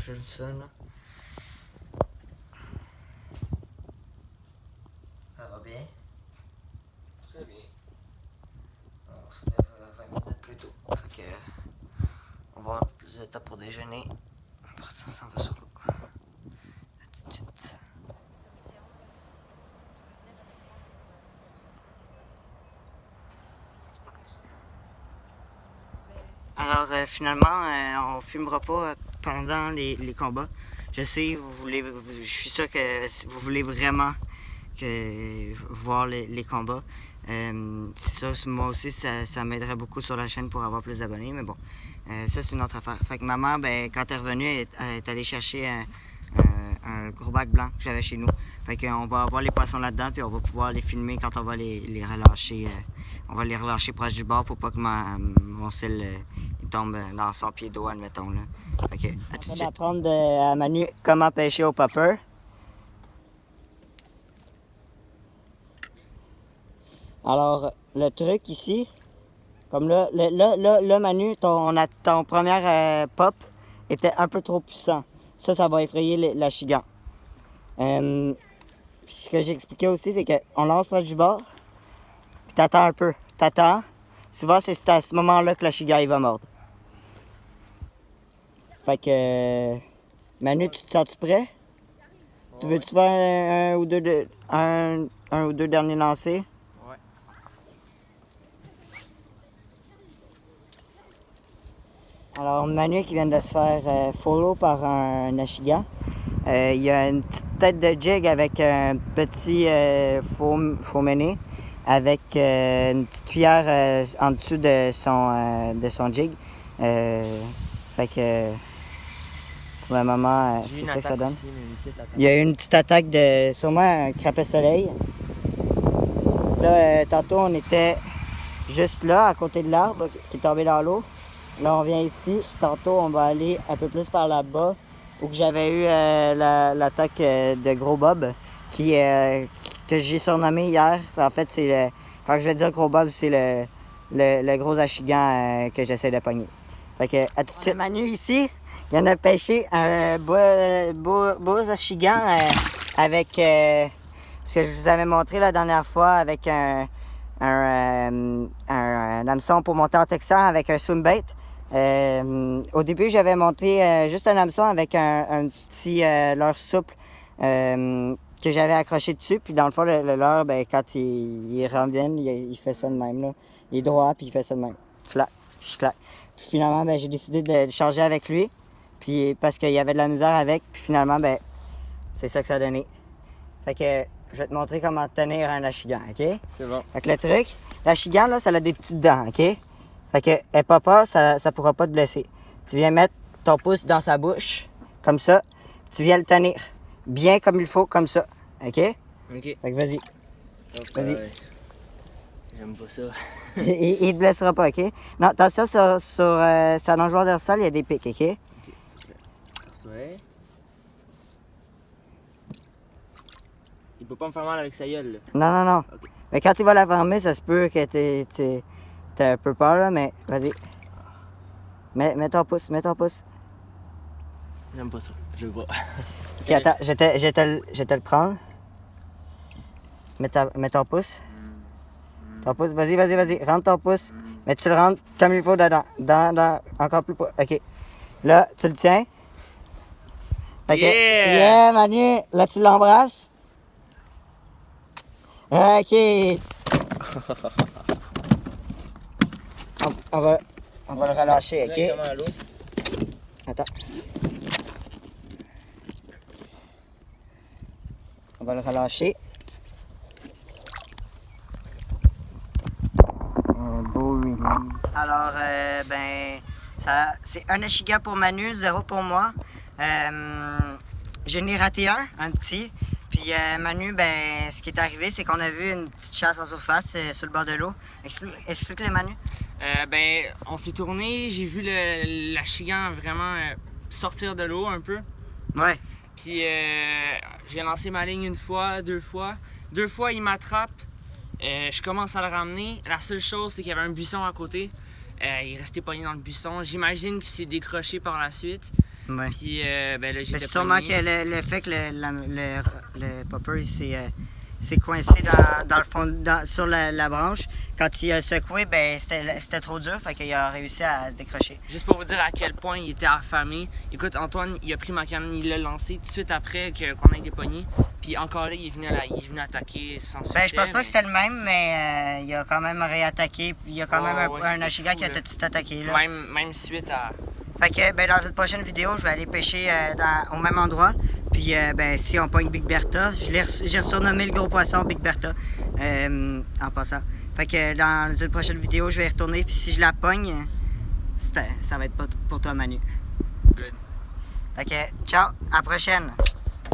filme ça, là. Ça va bien? Très bien. On se lève 20 minutes plus tôt. Fait que, on va avoir un peu plus de temps pour déjeuner. Après ça, on s'en va sur l'eau. À tout de suite. Alors, finalement, on filmera pas pendant les combats. Je sais, je suis sûr que vous voulez vraiment voir les combats. C'est sûr, moi aussi, ça m'aiderait beaucoup sur la chaîne pour avoir plus d'abonnés, mais bon, ça c'est une autre affaire. Fait que ma mère, ben, quand elle est revenue, elle est allée chercher un gros bac blanc que j'avais chez nous. Fait qu'on va avoir les poissons là-dedans, puis on va pouvoir les filmer quand on va les relâcher. On va les relâcher proche du bord pour pas que mon cil il tombe dans son pied d'eau, admettons. Là. Fait que, à tout de suite. On va apprendre à Manu comment pêcher au popper. Alors, le truc ici, comme là, Manu, ton premier pop était un peu trop puissant. Ça va effrayer l'achigan. Ce que j'ai expliqué aussi, c'est qu'on lance proche du bord, puis t'attends un peu. T'attends. Souvent, c'est à ce moment-là que l'achigan va mordre. Fait que... Manu, tu te sens-tu prêt? Ouais. Tu veux-tu faire un ou deux derniers lancers? Ouais. Alors, Manu qui vient de se faire follow par un achigan. Il y a une petite tête de jig avec un petit faux mené avec une petite cuillère en dessous de son jig. Fait que pour le moment, c'est ça que ça donne. Aussi, il y a eu une petite attaque de sûrement un crapet soleil. Là, tantôt on était juste là, à côté de l'arbre qui est tombé dans l'eau. Là, on vient ici. Tantôt, on va aller un peu plus par là-bas où j'avais eu l'attaque de Gros Bob que j'ai surnommé hier. En fait, c'est le... Quand je vais dire Gros Bob, c'est le gros achigan que j'essaie de pogner. Fait que, à tout de suite. Manu, ici, il en a pêché un beau achigan avec ce que je vous avais montré la dernière fois avec un hameçon pour monter en texan avec un swim-bait. Au début, j'avais monté juste un hameçon avec un petit leurre souple que j'avais accroché dessus. Puis dans le fond, le leurre, ben, quand il revient, il fait ça de même. Là. Il est droit, puis il fait ça de même. Clac, clac. Puis finalement, ben, j'ai décidé de le charger avec lui. Puis parce qu'il y avait de la misère avec. Puis finalement, ben, c'est ça que ça a donné. Fait que je vais te montrer comment tenir un achigan, OK? C'est bon. Fait que le truc, l'achigan, là, ça a des petites dents, OK? Fait que, aie pas peur, ça pourra pas te blesser. Tu viens mettre ton pouce dans sa bouche, comme ça. Tu viens le tenir bien comme il faut, comme ça, OK? OK. Fait que vas-y. Vas-y. J'aime pas ça. il te blessera pas, OK? Non, attention, sur sa nageoire dorsale, il y a des pics, OK? Ouais. Il peut pas me faire mal avec sa gueule, là. Non. Okay. Mais quand il va la fermer, ça se peut que t'as un peu peur, là, mais vas-y. Mets ton pouce. J'aime pas ça. Je veux pas. Ok, attends, je vais te le prendre. Mets ton pouce. Ton pouce, vas-y. Rentre ton pouce. Mais tu le rentres comme il faut dedans. Dans encore plus. OK. Là, tu le tiens. Fait yeah, Manu. Là, tu l'embrasses. OK. on va le relâcher, OK? Attends. On va le relâcher. Un beau release. Alors, ben, c'est un achigan pour Manu, 0 pour moi. Je n'ai raté un petit. Puis Manu, ben, ce qui est arrivé, c'est qu'on a vu une petite chasse en surface sur le bord de l'eau. Explique-le, Manu. Ben, on s'est tourné, j'ai vu l'achigan vraiment sortir de l'eau un peu. Ouais. Puis j'ai lancé ma ligne une fois, deux fois. Deux fois, il m'attrape. Je commence à le ramener. La seule chose, c'est qu'il y avait un buisson à côté. Il est resté pogné dans le buisson. J'imagine qu'il s'est décroché par la suite. Ouais. Puis ben là, j'ai Mais été sûrement pogné. que le fait que le popper s'est coincé dans le fond, sur la branche, quand il a secoué, ben c'était trop dur, fait qu'il a réussi à se décrocher. Juste pour vous dire à quel point il était affamé. Écoute, Antoine, il a pris ma canne, il l'a lancé tout de suite après qu'on ait été pogné. Puis encore là, il est venu attaquer sans succès. Ben, je pense pas mais- que c'était le même, mais il a quand même réattaqué, puis il y a quand même ouais, un c'était Ashiga fou, qui a là. tout de suite attaqué, là. Même suite à. Fait que ben, dans une prochaine vidéo, je vais aller pêcher au même endroit. Puis ben, si on pogne Big Bertha, j'ai surnommé le gros poisson Big Bertha en passant. Fait que dans une prochaine vidéo, je vais y retourner. Puis si je la pogne, ça va être pas pour toi, Manu. Good. Fait que ciao, à la prochaine.